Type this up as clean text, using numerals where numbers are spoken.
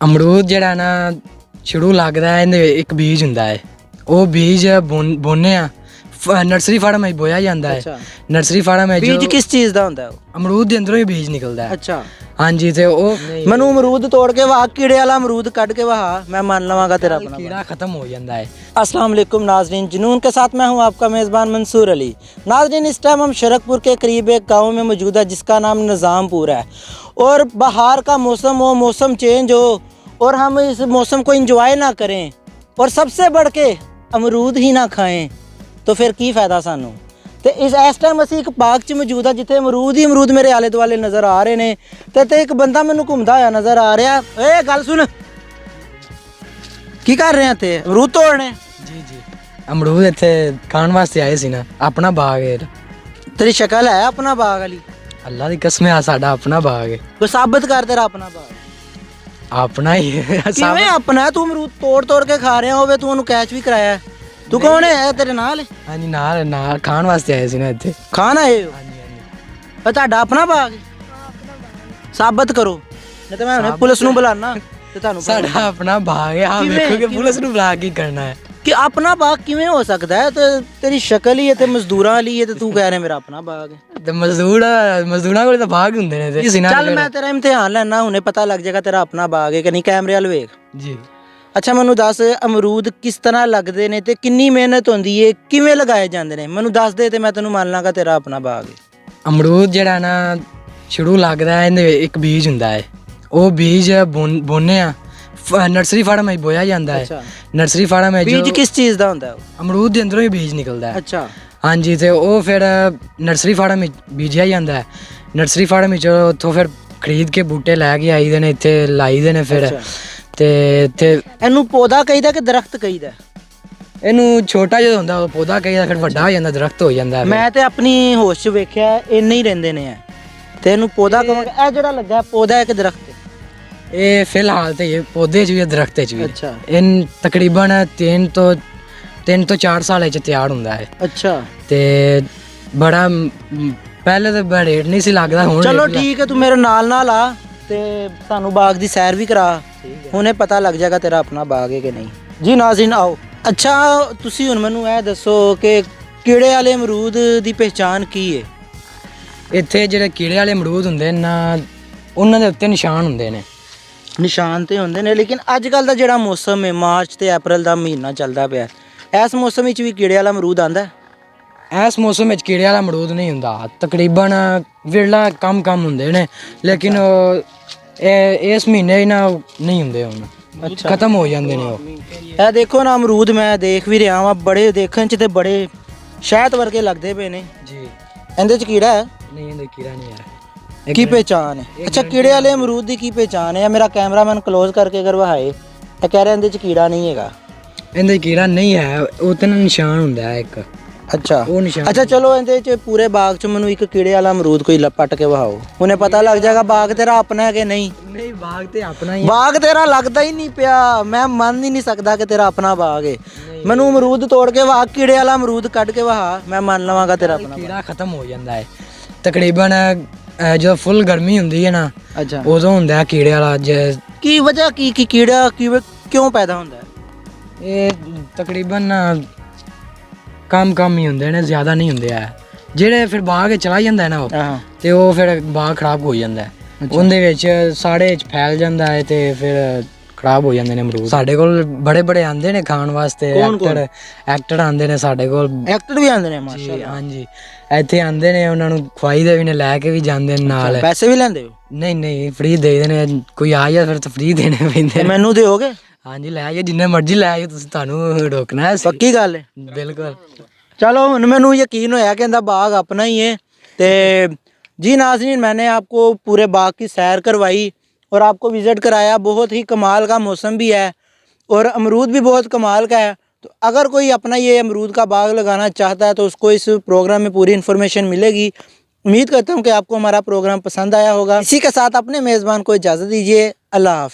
ਅਮਰੂਦ ਜਿਹੜਾ ਨਾ ਸ਼ੁਰੂ ਲੱਗਦਾ ਹੈ ਇਹਦੇ ਇੱਕ ਬੀਜ ਹੁੰਦਾ ਹੈ। ਉਹ ਬੀਜ ਬੋਨੇ ਆ ਨਰਸਰੀ ਫਾਰਮ ਵਿੱਚ ਬੋਇਆ ਜਾਂਦਾ ਹੈ। ਨਰਸਰੀ ਫਾਰਮ ਵਿੱਚ ਬੀਜ ਕਿਸ ਚੀਜ਼ ਦਾ ਹੁੰਦਾ ਹੈ? ਅਮਰੂਦ ਦੇ ਅੰਦਰੋਂ ਹੀ ਬੀਜ ਨਿਕਲਦਾ ਹੈ। ਅੱਛਾ ਹਾਂਜੀ ਤੇ ਉਹ ਮੈਨੂੰ ਅਮਰੂਦ ਤੋੜ ਕੇ ਵਾਹ ਕੀੜੇ ਵਾਲਾ ਅਮरूद ਕੱਢ के वहा मैं मान लवांगा तेरा अपना। कीड़ा खत्म हो जाता है। अस्सलाम वालेकुम नाजरीन, जुनून के साथ मैं हूं आपका मेज़बान मंसूर अली। नाजरीन इस टाइम हम शरकपुर के करीब एक गांव में मौजूद है जिसका नाम निज़ामपुर है। और बाहर का मौसम हो, मौसम चेंज हो और हम इस मौसम को इंजॉय ना करें और सबसे बढ़ के अमरूद ही ना खाएँ तो फिर की फ़ायदा सानू। ਤੇ ਇਸ ਟਾਈਮ ਅਸੀਂ ਇੱਕ ਬਾਗ 'ਚ ਮੌਜੂਦ ਆ ਜਿੱਥੇ ਅਮਰੂਦ ਹੀ ਅਮਰੂਦ ਮੇਰੇ ਆਲੇ ਦੁਆਲੇ ਨਜ਼ਰ ਆ ਰਹੇ ਨੇ ਤੇ ਇੱਕ ਬੰਦਾ ਮੈਨੂੰ ਘੁੰਮਦਾ ਹੋਇਆ ਨਜ਼ਰ ਆ ਰਿਹਾ। ਏ ਗੱਲ ਸੁਣ, ਕੀ ਕਰ ਰਹੇ ਆ ਤੇ ਅਮਰੂਦ ਤੋੜਨੇ? ਜੀ ਜੀ ਅਮਰੂਦ ਇੱਥੇ ਖਾਣ ਵਾਸਤੇ ਆਏ ਸੀ ਨਾ, ਆਪਣਾ ਬਾਗ ਹੈ। ਤੇਰੀ ਸ਼ਕਲ ਹੈ ਆਪਣਾ ਬਾਗ ਵਾਲੀ? ਅੱਲਾ ਦੀ ਕਸਮ ਹੈ ਸਾਡਾ ਆਪਣਾ ਬਾਗ ਹੈ। ਕੋਈ ਸਾਬਤ ਕਰ ਤੇਰਾ ਆਪਣਾ ਬਾਗ। ਆਪਣਾ ਹੀ ਹੈ। ਕਿਵੇਂ ਆਪਣਾ ਹੈ? ਤੂੰ ਅਮਰੂਦ ਤੋੜ ਕੇ ਖਾ ਰਿਹਾ ਹੋਵੇ, ਤੂੰ ਉਹਨੂੰ ਕੈਚ ਵੀ ਕਰਾਇਆ। ਤੂੰ ਕੌਣ ਹੈ? ਤੇਰੇ ਨਾਲ? ਹਾਂਜੀ ਨਾਲ ਖਾਣ ਵਾਸਤੇ ਆਏ ਸੀ ਨਾ ਇੱਥੇ। ਖਾਣ ਆਏ ਹੋ? ਹਾਂਜੀ ਹਾਂਜੀ। ਪਰ ਤੁਹਾਡਾ ਆਪਣਾ ਬਾਗ ਹੈ? ਸਾਬਤ ਕਰੋ ਨਹੀਂ ਤਾਂ ਮੈਂ ਹੁਣੇ ਪੁਲਿਸ ਨੂੰ ਬੁਲਾਣਾ ਤੇ ਤੁਹਾਨੂੰ। ਸਾਡਾ ਆਪਣਾ ਬਾਗ ਹੈ। ਆਹ ਵੇਖੋ ਕਿ ਪੁਲਿਸ ਨੂੰ ਬੁਲਾ ਕੇ ਕਰਨਾ ਹੈ ਕਿ ਆਪਣਾ ਬਾਗ ਕਿਵੇਂ ਹੋ ਸਕਦਾ ਹੈ? ਤੇ ਤੇਰੀ ਸ਼ਕਲ ਹੀ ਹੈ ਤੇ ਮਜ਼ਦੂਰਾਂ ਵਾਲੀ ਹੈ ਤੇ ਤੂੰ ਕਹਿ ਰਿਹਾ ਮੇਰਾ ਆਪਣਾ ਬਾਗ ਹੈ। ਤੇ ਮਜ਼ਦੂਰਾਂ ਕੋਲ ਤਾਂ ਬਾਗ ਹੁੰਦੇ ਨੇ ਤੇ। ਚੱਲ ਮੈਂ ਤੇਰਾ ਇਮਤਿਹਾਨ ਲੈਣਾ, ਹੁਣੇ ਪਤਾ ਲੱਗ ਜਾਏਗਾ ਤੇਰਾ ਆਪਣਾ ਬਾਗ ਹੈ ਕਿ ਨਹੀਂ। ਕੈਮਰੇ ਵੱਲ ਵੇਖ। ਜੀ ਅੱਛਾ ਮੈਨੂੰ ਦੱਸ, ਅਮਰੂਦ ਕਿਸ ਤਰ੍ਹਾਂ ਲੱਗਦੇ ਨੇ ਤੇ ਕਿੰਨੀ ਮਿਹਨਤ ਹੁੰਦੀ ਹੈ, ਕਿਵੇਂ ਲਗਾਏ ਜਾਂਦੇ ਨੇ? ਮੈਨੂੰ ਦੱਸ ਦੇ ਤੇ ਮੈਂ ਤੈਨੂੰ ਮੰਨ ਲਾਂਗਾ ਤੇਰਾ ਆਪਣਾ ਬਾਗ ਹੈ। ਅਮਰੂਦ ਜਿਹੜਾ ਨਾ ਸ਼ੁਰੂ ਲੱਗਦਾ ਹੈ ਇਹਦੇ ਇੱਕ ਬੀਜ ਹੁੰਦਾ ਹੈ। ਉਹ ਬੀਜ ਬੋਨੇ ਆ ਨਰਸਰੀ ਫਾਰਮ ਵਿੱਚ ਬੋਇਆ ਜਾਂਦਾ ਹੈ। ਨਰਸਰੀ ਫਾਰਮ ਵਿੱਚ ਬੀਜ ਕਿਸ ਚੀਜ਼ ਦਾ ਹੁੰਦਾ ਹੈ? ਅਮਰੂਦ ਦੇ ਅੰਦਰੋਂ ਹੀ ਬੀਜ ਨਿਕਲਦਾ ਹੈ। ਅੱਛਾ ਹਾਂਜੀ ਤੇ ਉਹ ਫਿਰ ਨਰਸਰੀ ਫਾਰਮ ਵਿੱਚ ਬੀਜਿਆ ਜਾਂਦਾ ਹੈ। ਨਰਸਰੀ ਫਾਰਮ ਵਿੱਚ ਉੱਥੋਂ ਫਿਰ ਖਰੀਦ ਕੇ ਬੂਟੇ ਲੈ ਕੇ ਆਈਦੇ ਨੇ, ਇੱਥੇ ਲਾਈਦੇ ਨੇ ਫਿਰ। ਤੇ ਇੱਥੇ ਇਹਨੂੰ ਪੌਦਾ ਕਹੀਦਾ ਕਿ ਦਰਖਤ ਕਹੀਦਾ? ਇਹਨੂੰ ਛੋਟਾ ਜਿਹਾ ਹੁੰਦਾ ਉਹ ਪੌਦਾ ਕਹੀਦਾ, ਫਿਰ ਵੱਡਾ ਹੋ ਜਾਂਦਾ ਦਰਖਤ ਹੋ ਜਾਂਦਾ। ਮੈਂ ਤੇ ਆਪਣੀ ਹੋਸ਼ 'ਚ ਵੇਖਿਆ ਇੰਨੇ ਹੀ ਰਹਿੰਦੇ ਨੇ ਤੇ ਇਹਨੂੰ ਪੌਦਾ ਕਹਾਂਗਾ। ਇਹ ਜਿਹੜਾ ਲੱਗਾ ਪੌਦਾ ਹੈ ਕਿ ਦਰਖਤ? ਇਹ ਫਿਲਹਾਲ ਤੇ ਇਹ ਪੌਦੇ 'ਚ ਵੀ ਦਰਖਤ 'ਚ ਵੀ। ਅੱਛਾ ਇਹ ਤਕਰੀਬਨ 3 ਤੋਂ 4 ਸਾਲ ਵਿੱਚ ਤਿਆਰ ਹੁੰਦਾ ਹੈ। ਅੱਛਾ ਤੇ ਬੜਾ ਪਹਿਲੇ ਤਾਂ ਬੜਾ ਰੇਟ ਨਹੀਂ ਸੀ ਲੱਗਦਾ, ਹੁਣ ਚਲੋ ਠੀਕ ਹੈ, ਤੂੰ ਮੇਰੇ ਨਾਲ ਆ ਤੇ ਸਾਨੂੰ ਬਾਗ ਦੀ ਸੈਰ ਵੀ ਕਰਾ। ਹੁਣੇ ਪਤਾ ਲੱਗ ਜਾਏਗਾ ਤੇਰਾ ਆਪਣਾ ਬਾਗ ਹੈ ਕਿ ਨਹੀਂ। ਜੀ ਨਾਜ਼ਰੀਨ ਆਓ। ਅੱਛਾ ਤੁਸੀਂ ਹੁਣ ਮੈਨੂੰ ਇਹ ਦੱਸੋ ਕਿ ਕੀੜੇ ਵਾਲੇ ਅਮਰੂਦ ਦੀ ਪਹਿਚਾਣ ਕੀ ਹੈ? ਇੱਥੇ ਜਿਹੜੇ ਕੀੜੇ ਵਾਲੇ ਅਮਰੂਦ ਹੁੰਦੇ ਨੇ ਨਾ, ਉਹਨਾਂ ਦੇ ਉੱਤੇ ਨਿਸ਼ਾਨ ਹੁੰਦੇ ਨੇ। ਨਿਸ਼ਾਨ ਤੇ ਹੁੰਦੇ ਨੇ, ਲੇਕਿਨ ਅੱਜ ਕੱਲ ਦਾ ਜਿਹੜਾ ਮੌਸਮ ਹੈ, ਮਾਰਚ ਤੇ ਅਪ੍ਰੈਲ ਦਾ ਮਹੀਨਾ ਚੱਲਦਾ ਪਿਆ, ਇਸ ਮੌਸਮ ਵਿੱਚ ਵੀ ਕੀੜੇ ਵਾਲਾ ਅਮਰੂਦ ਆਂਦਾ? ਇਸ ਮੌਸਮ ਵਿੱਚ ਕੀੜੇ ਵਾਲਾ ਅਮਰੂਦ ਨਹੀਂ ਹੁੰਦਾ, ਤਕਰੀਬਨ ਵਿਰਲਾ ਕਮ ਹੁੰਦੇ ਨੇ। ਲੇਕਿਨ ਇਸ ਮਹੀਨੇ ਹੀ ਨਾ ਨਹੀਂ ਹੁੰਦੇ, ਹੁਣ ਖਤਮ ਹੋ ਜਾਂਦੇ ਨੇ ਉਹ। ਇਹ ਦੇਖੋ ਨਾ ਅਮਰੂਦ ਮੈਂ ਦੇਖ ਵੀ ਰਿਹਾ ਵਾਂ, ਬੜੇ ਦੇਖਣ 'ਚ ਤੇ ਬੜੇ ਸ਼ਹਿਦ ਵਰਗੇ ਲੱਗਦੇ ਪਏ ਨੇ। ਜੀ ਇਹਦੇ 'ਚ ਕੀੜਾ ਹੈ? ਨਹੀਂ ਇਹਦੇ ਕੀੜਾ ਨਹੀਂ ਹੈ। ਕੀ ਪਹਿਚਾਨ ਹੈ? ਅੱਛਾ ਕੀੜੇ ਵਾਲੇ ਅਮਰੂਦ ਦੀ ਕੀ ਪਹਿਚਾਨ ਹੈ? ਮੇਰਾ ਕੈਮਰਾਮੈਨ ਕਲੋਜ਼ ਕਰਕੇ ਅਗਰ ਵਹਾਏ ਇਹ ਕਹਿ ਰਿਹਾ ਇਹਦੇ 'ਚ ਕੀੜਾ ਨਹੀਂ ਹੈਗਾ। ਇਹਦੇ ਕੀੜਾ ਨਹੀਂ ਹੈ, ਉਹ ਤੇ ਨਿਸ਼ਾਨ ਹੁੰਦਾ ਹੈ ਇੱਕ। ਅੱਛਾ ਉਹ ਨਿਸ਼ਾਨ। ਅੱਛਾ ਚਲੋ ਇਹਦੇ 'ਚ ਪੂਰੇ ਬਾਗ 'ਚ ਮੈਨੂੰ ਇੱਕ ਕੀੜੇ ਵਾਲਾ ਅਮਰੂਦ ਕੋਈ ਪੱਟ ਕੇ ਵਹਾਓ, ਉਹਨੇ ਪਤਾ ਲੱਗ ਜਾਏਗਾ ਬਾਗ ਤੇਰਾ ਆਪਣਾ ਹੈ ਕਿ ਨਹੀਂ। ਨਹੀਂ ਬਾਗ ਤੇ ਆਪਣਾ ਹੀ। ਬਾਗ ਤੇਰਾ ਲੱਗਦਾ ਹੀ ਨਹੀਂ ਪਿਆ, ਮੈਂ ਮੰਨ ਹੀ ਨਹੀਂ ਸਕਦਾ ਕਿ ਤੇਰਾ ਆਪਣਾ ਬਾਗ ਹੈ। ਮੈਨੂੰ ਅਮਰੂਦ ਤੋੜ ਕੇ ਵਹਾ, ਕੀੜੇ ਵਾਲਾ ਅਮਰੂਦ ਕੱਢ ਕੇ ਵਹਾ, ਮੈਂ ਮੰਨ ਲਵਾਂਗਾ ਤੇਰਾ ਆਪਣਾ। ਕੀੜਾ ਖਤਮ ਹੋ ਜਾਂਦਾ ਹੈ ਤਕਰੀਬਨ ਜਦੋਂ ਫੁੱਲ ਗਰਮੀ ਹੁੰਦੀ ਹੈ ਨਾ। ਅੱਛਾ ਉਦੋਂ ਹੁੰਦਾ ਹੈ ਕੀੜੇ ਵਾਲਾ। ਕੀ ਵਜ੍ਹਾ ਕੀ ਕੀੜਾ ਕਿਉਂ ਪੈਦਾ ਹੁੰਦਾ ਹੈ? ਇਹ ਤਕਰੀਬਨ ਕਮ ਹੀ ਹੁੰਦੇ ਨੇ, ਜ਼ਿਆਦਾ ਨਹੀਂ ਹੁੰਦੇ ਆ। ਜਿਹੜੇ ਫਿਰ ਬਾਗ ਚਲਾ ਜਾਂਦਾ ਹੈ ਨਾ ਉਹ, ਤੇ ਉਹ ਫਿਰ ਬਾਗ ਖਰਾਬ ਹੋ ਜਾਂਦਾ ਹੈ। ਉਹਦੇ ਵਿੱਚ ਸਾੜੇ 'ਚ ਫੈਲ ਜਾਂਦਾ ਹੈ ਤੇ ਫਿਰ ਖਰਾਬ ਹੋ ਜਾਂਦੇ ਨੇ ਅਮਰੂਦ। ਸਾਡੇ ਕੋਲ ਬੜੇ ਆਉਂਦੇ ਨੇ ਖਾਣ ਵਾਸਤੇ। ਐਕਟਰ ਆਉਂਦੇ ਨੇ ਸਾਡੇ ਕੋਲ। ਐਕਟਰ ਵੀ ਆਉਂਦੇ ਨੇ? ਮਾਸ਼ਾਅੱਲਾ। ਹਾਂਜੀ ਇੱਥੇ ਆਉਂਦੇ ਨੇ, ਉਹਨਾਂ ਨੂੰ ਖਵਾਈਦੇ ਵੀ ਨੇ, ਲੈ ਕੇ ਵੀ ਜਾਂਦੇ ਨੇ ਨਾਲ। ਪੈਸੇ ਵੀ ਲੈਂਦੇ ਹੋ? ਨਹੀਂ ਫ੍ਰੀ ਦੇ ਦਿੰਦੇ ਨੇ। ਕੋਈ ਆ ਜਾ ਫਿਰ ਤਾਂ ਫ੍ਰੀ ਦੇਣੇ ਪੈਂਦੇ। ਮੈਨੂੰ ਦਿਓਗੇ? ਹਾਂਜੀ ਲੈ ਆਇਓ, ਜਿੰਨੇ ਮਰਜ਼ੀ ਲੈ ਆਇਓ ਤੁਸੀਂ, ਤੁਹਾਨੂੰ ਰੋਕਣਾ ਹੈ? ਪੱਕੀ ਗੱਲ ਹੈ? ਬਿਲਕੁਲ। चलो मैनू यकीन होया कि इनका बाग अपना ही है। तो जी नाज़रीन मैंने आपको पूरे बाग की सैर करवाई और आपको विज़िट कराया। बहुत ही कमाल का मौसम भी है और अमरूद भी बहुत कमाल का है। तो अगर कोई अपना ये अमरूद का बाग लगाना चाहता है तो उसको इस प्रोग्राम में पूरी इन्फॉर्मेशन मिलेगी। उम्मीद करता हूँ कि आपको हमारा प्रोग्राम पसंद आया होगा। इसी के साथ अपने मेज़बान को इजाज़त दीजिए। अल्लाह हाफ़िज़।